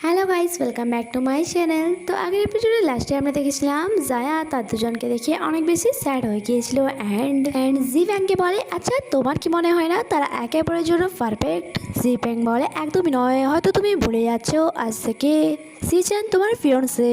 Hello guys, welcome back to my channel. তো আগের এপিসোডে লাস্টে আমরা দেখেছিলাম জায়া তার দুজনকে দেখে অনেক বেশি স্যাড হয়ে গিয়েছিল অ্যান্ড জি ব্যাংকে বলে, আচ্ছা তোমার কি মনে হয় না তারা একে অপরের জন্য পারফেক্ট? জি ব্যাংক বলে, একদমই নয়, হয়তো তুমি ভুলে যাচ্ছ আজ থেকে সিচান তোমার ফিয়ন্সে।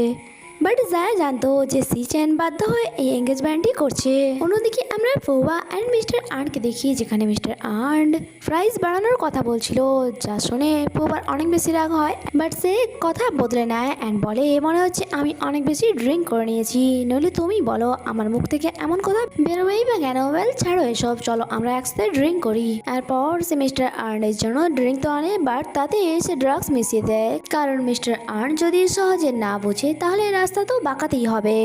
বাট জায়া জানতো যে সিচান বাধ্য হয়ে এই এঙ্গেজমেন্টই করছে। অন্যদিকে আমরা ফোবা অ্যান্ড মিস্টার আর্নকে দেখি, যেখানে মিস্টার আর্ন প্রাইস বাড়ানোর কথা বলছিল, যা শুনে ফোবার অনেক বেশি রাগ হয়। বাট সে কথা বদলে নেয় অ্যান্ড বলে, মনে হচ্ছে আমি অনেক বেশি ড্রিঙ্ক করে নিয়েছি, নইলে তুমি বলো আমার মুখ থেকে এমন কথা বেরোবেই বা কেন? ওয়েল ছাড়ো এসব, চলো আমরা একসাথে ড্রিঙ্ক করি। তারপর সে মিস্টার আর্নের জন্য ড্রিঙ্ক তো আনে, বাট তাতে সে ড্রাগস মিশিয়ে দেয়, কারণ মিস্টার আর্ন যদি সহজে না বুঝে তাহলে রাস্তা তো বাঁকাতেই হবে।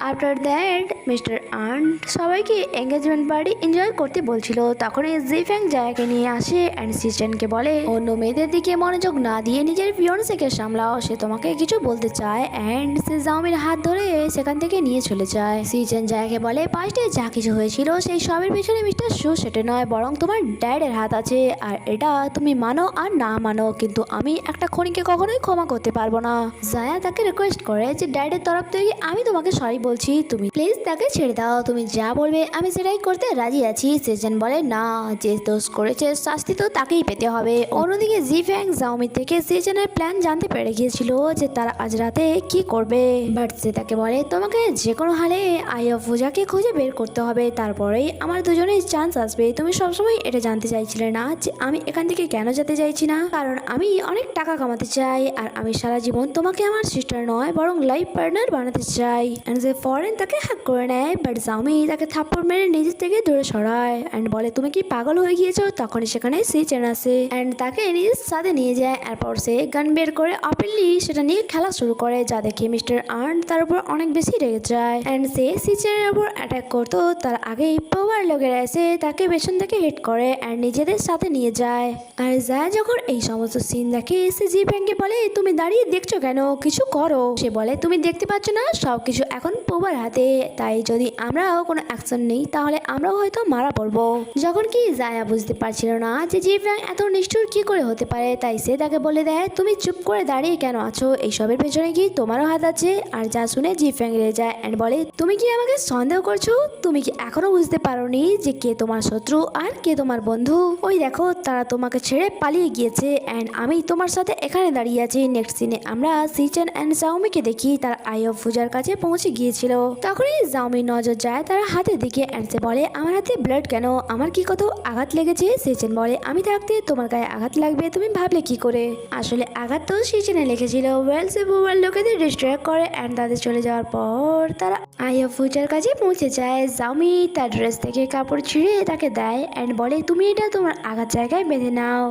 আফটার দ্যাট মিস্টার আর্ন সবাইকে এঙ্গেজমেন্ট পার্টি এনজয় করতে বলছিল, তখনই জিফ্যাং জায়াকে নিয়ে আসে অ্যান্ড সিচেনকে বলে, অন্য মেয়েদের দিকে মনোযোগ না দিয়ে নিজের ফিয়ন্সেকে সামলাও, সে তোমাকে কিছু বলতে চায়। অ্যান্ড সে জাওমির হাত ধরে সেখান থেকে নিয়ে চলে যায়। সিচেন জায়াকে বলে, পাস্টে যা কিছু হয়েছিল সেই সবের পেছনে মিস্টার শু সেটা নয়, বরং তোমার ড্যাডের হাত আছে, আর এটা তুমি মানো আর না মানো, কিন্তু আমি একটা খনিকে কখনোই ক্ষমা করতে পারবো না। জায়া তাকে রিকোয়েস্ট করে যে ড্যাডের তরফ থেকে আমি তোমাকে সরি বলছি, তুমি প্লিজ তাকে ছেড়ে দাও, তুমি যা বলবে আমি সেটাই করতে রাজি আছি। সেজেন বলে, না, যে দোষ করেছে শাস্তি তো তাকেই পেতে হবে। অন্যদিকে জিফ্যাং জাওমির থেকে সেজেনের প্ল্যান জানতে পেরে গিয়েছিল যে তারা আজ রাতে কি করবে, বাট সে তাকে বলে, তোমাকে যে কোনো হালে আইয়া পূজাকে খুঁজে বের করতে হবে, তারপরেই আমার দুজনের চান্স আসবে। তুমি সবসময় এটা জানতে চাইছিলে না যে আমি এখান থেকে কেন যেতে চাইছি না? কারণ আমি অনেক টাকা কামাতে চাই, আর আমি সারা জীবন তোমাকে আমার সিস্টার নয় বরং লাইফ পার্টনার বানাতে চাই। অ্যান্ড যে ফরেন তাকে হ্যাক করে নেয়, বাট জাওমি তাকে থাপ্পড় মেরে নিজের থেকে দূরে সরায় অ্যান্ড বলে, তুমি কি পাগল হয়ে গিয়েছো? তখনই সেখানে সিচেন আসে অ্যান্ড তাকে নিজের সাথে নিয়ে যায়। এরপর সে গান বের করে ওপেনলি সেটা নিয়ে খেলা শুরু করে, যা দেখে মিস্টার আর্ন তার উপর অনেক বেশি রেগে যায় অ্যান্ড সে সিচেনের উপর অ্যাটাক করতো তার আগেই পাওয়ার লোকেরা এসে তাকে পেছন থেকে হিট করে অ্যান্ড নিজেদের সাথে নিয়ে যায়। আর যা যখন এই সমস্ত সিন দেখে সে জি ব্যাংকে বলে, তুমি দাঁড়িয়ে দেখছো কেন, কিছু করো। সে বলে, তুমি দেখতে পাচ্ছ না সবকিছু এখন পোবার হাতে, তাই যদি আমরাও কোনো অ্যাকশন নেই তাহলে আমরাও হয়তো মারা পড়বো। যখন কি জায়া বুঝতে পারছিল না যে জি ব্যাং এত নিষ্ঠুর কি করে হতে পারে, তাই সে তাকে বলে দেয়, তুমি চুপ করে দাঁড়িয়ে কেন আছো, এইসবের পেছনে কি তোমারও হাত আছে? আর যা শুনে জি ব্যাং রেগে যায় অ্যান্ড বলে, তুমি কি আমাকে সন্দেহ করছো? তুমি কি এখনো বুঝতে পারোনি যে কে তোমার শত্রু আর কে তোমার বন্ধু? ওই দেখো তারা তোমাকে ছেড়ে পালিয়ে গিয়েছে অ্যান্ড আমি তোমার সাথে এখানে দাঁড়িয়ে আছি। নেক্সট সিনে আমরা সিচেন অ্যান্ড জাওমিকে দেখি তারা আই অফ পূজার কাছে পৌঁছে গিয়েছিল। তখনই জাওমির নজর যায় তার হাতের দিকে অ্যান্ড সে বলে, আমার হাতে ব্লাড কেন, আমার কি কত আঘাত লেগেছে? সিচেন বলে, আমি থাকতে তোমার গায়ে আঘাত লাগবে তুমি ভাবলে কি করে? আসলে আঘাত তো সিচেনে লেগেছিল। ওয়েলস বুবার লোকেদের ডিস্ট্র্যাক্ট করে অ্যান্ড তাদের চলে যাওয়ার পর তারা আই অফ পূজার কাছে পৌঁছে যায়। জাওমি তার ড্রেস থেকে কাপড় ছিঁড়ে তাকে দেয় অ্যান্ড বলে, তুমি এটা তোমার আঘাত জায়গায় বেঁধে নাও,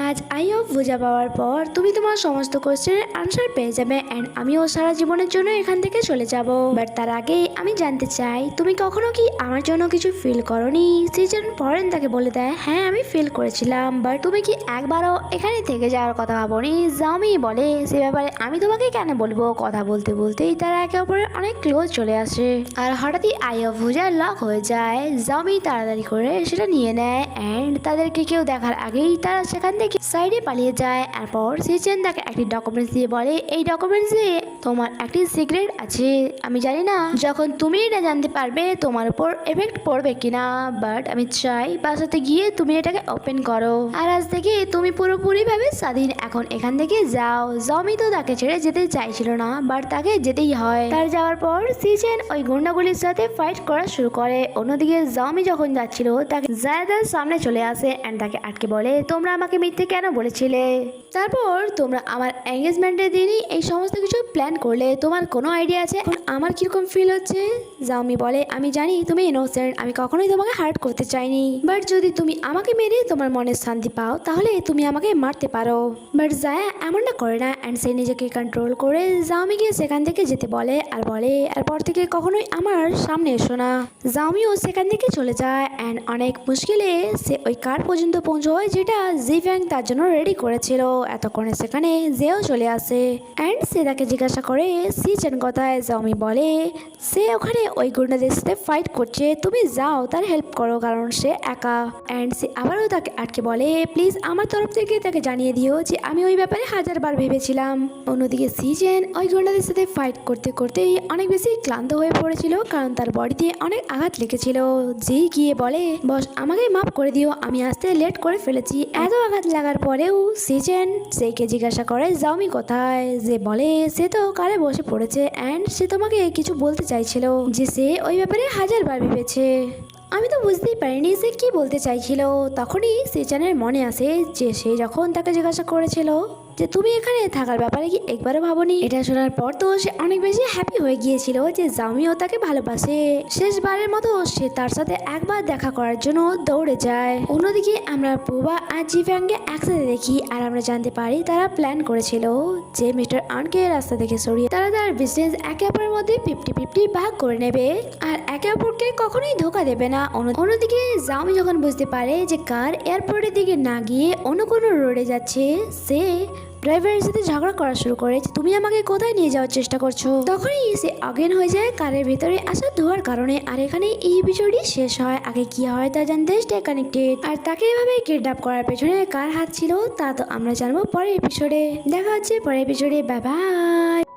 আজ আই অফ পূজা পাওয়ার পর তুমি তোমার সমস্ত কোশ্চেনের আনসার পেয়ে যাবে অ্যান্ড আমিও সারা জীবনের জন্য এখান থেকে চলে যাব। বাট তার আগে আমি জানতে চাই, তুমি কখনো কি আমার জন্য কিছু ফিল করনি? সিজন ফরেন তাকে বলে দেয়, হ্যাঁ আমি ফিল করেছিলাম, বাট তুমি কি একবারও এখানে থেকে যাওয়ার কথা ভাবনি? জাওমি বলে, সে ব্যাপারে আমি তোমাকে কেন বলবো? কথা বলতে বলতেই তারা একে অপরের অনেক ক্লোজ চলে আসে আর হঠাৎই আই অফ পূজা লক হয়ে যায়। জাওমি তাড়াতাড়ি করে সেটা নিয়ে নেয় অ্যান্ড তাদেরকে কেউ দেখার আগেই তারা সেখান থেকে সাইডে পালিয়ে যায়। এরপর সিচেন তাকে একটি ডকুমেন্টস দিয়ে বলে, এই ডকুমেন্টসে তোমার একটি সিক্রেট আছে, আমি জানি না যখন তুমি এটা জানতে পারবে তোমার উপর এফেক্ট পড়বে কিনা, বাট আমি চাই বাসাতে গিয়ে তুমি এটাকে ওপেন করো আর আজ থেকে তুমি পুরোপুরি ভাবে স্বাধীন, এখন এখান থেকে যাও। জাওমি তো তাকে ছেড়ে যেতে চাইছিল না, বাট তাকে যেতেই হয়। তার যাওয়ার পর সিচেন ওই গুন্ডাগুলির সাথে ফাইট করা শুরু করে। অন্যদিকে জাওমি যখন যাচ্ছিল তাকে জায়দার সামনে চলে আসে অ্যান্ড তাকে আটকে বলে, তোমরা আমাকে মিথ্যে কেন বলেছিলে? তারপর তোমরা আমার এঙ্গেজমেন্টের দিনই এই সমস্ত কিছু প্ল্যান করলে, তোমার কোনো আইডিয়া আছে এখন আমার কিরকম ফিল হচ্ছে? জাওমি বলে, আমি জানি তুমি ইনোসেন্ট, আমি কখনোই তোমাকে হার্ট করতে চাইনি, বাট যদি তুমি আমাকে মেরে তোমার মনের শান্তি পাও তাহলে তুমি আমাকে মারতে পারো। বাট জায়া এমনটা করে না অ্যান্ড সে নিজেকে কন্ট্রোল করে জাওমিকে সেখান থেকে যেতে বলে আর বলে, এরপর থেকে কখনোই আমার সামনে এসো না। জাওমিও সেখান থেকে চলে যায় অ্যান্ড অনেক মুশকিলে সে ওই কার পর্যন্ত পৌঁছয় যেটা জিফ্যাং তার জন্য রেডি করেছিল। এতক্ষণে সেখানে জেও চলে আসে অ্যান্ড সে তাকে জিজ্ঞাসা করে সিচেন কথায়। জাওমি বলে সে সে ওখানে ওই গুন্ডাদের সাথে ফাইট করছে, তুমি যাও তার হেল্প করো কারণ সে একা। অ্যান্ড সে আবারও তাকে আটকে বলে, প্লিজ আমার তরফ থেকে তাকে জানিয়ে দিও যে আমি ওই ব্যাপারে 1000বার ভেবেছিলাম। অন্যদিকে সিজেন ওই গুন্ডাদের সাথে ফাইট করতে করতেই অনেক বেশি ক্লান্ত হয়ে পড়েছিল কারণ তার বডিতে অনেক আঘাত লেগেছিল। জি গিয়ে বলে, বস আমাকে মাফ করে দিও, আমি আসতে লেট করে ফেলেছি। এত আঘাত লাগার পরেও সিজেন সেইকে জিজ্ঞাসা করে জাউমি কোথায়। যে বলে সে তো কারে বসে পড়েছে অ্যান্ড সে তোমাকে কিছু বলতে চাইছিল যে সে ওই ব্যাপারে 1000বার ভেবেছে। আমি তো বুঝতেই পারিনি সে কি বলতে চাইছিল। তখনই সিজেনের মনে আসে যে সে যখন তাকে জিজ্ঞাসা করেছিল যে তুমি এখানে থাকার ব্যাপারে কি একবারও ভাবনি। এটা শোনার পর তো সে অনেক বেশি হ্যাপি হয়ে গিয়েছিল যে জাউমিও তাকে ভালোবাসে। শেষবারের মতো সে তার সাথে একবার দেখা করার জন্য দৌড়ে যায়। অন্যদিকে আমরা পুবা আর জিফ্যাংকে একসাথে দেখি আর আমরা জানতে পারি তারা প্ল্যান করেছিল যে মিস্টার আনকে রাস্তা থেকে সরিয়ে তারা তার বিজনেস একে অপরের মধ্যে 50-50 ভাগ করে নেবে আর একে অপরকে কখনোই ধোকা দেবে না। অন্যদিকে জাউমি যখন বুঝতে পারে যে কার এয়ারপোর্টের দিকে না গিয়ে অন্য কোনো রোডে যাচ্ছে, সে ড্রাইভারের সাথে ঝগড়া করা শুরু করে যে তুমি আমাকে কোথায় নিয়ে যাওয়ার চেষ্টা করছো। তখনই সে অজ্ঞান হয়ে যায় কারের ভিতরে আসা ধোয়ার কারণে। আর এখানে এই এপিসোডটি শেষ হয়। আগে কি হয় তা জানতে স্টে কানেক্টেড। আর তাকে এভাবে কিডন্যাপ করার পেছনে কার হাত ছিল তা তো আমরা জানবো পরের এপিসোডে। দেখা হচ্ছে পরের এপিসোডে। Bye bye.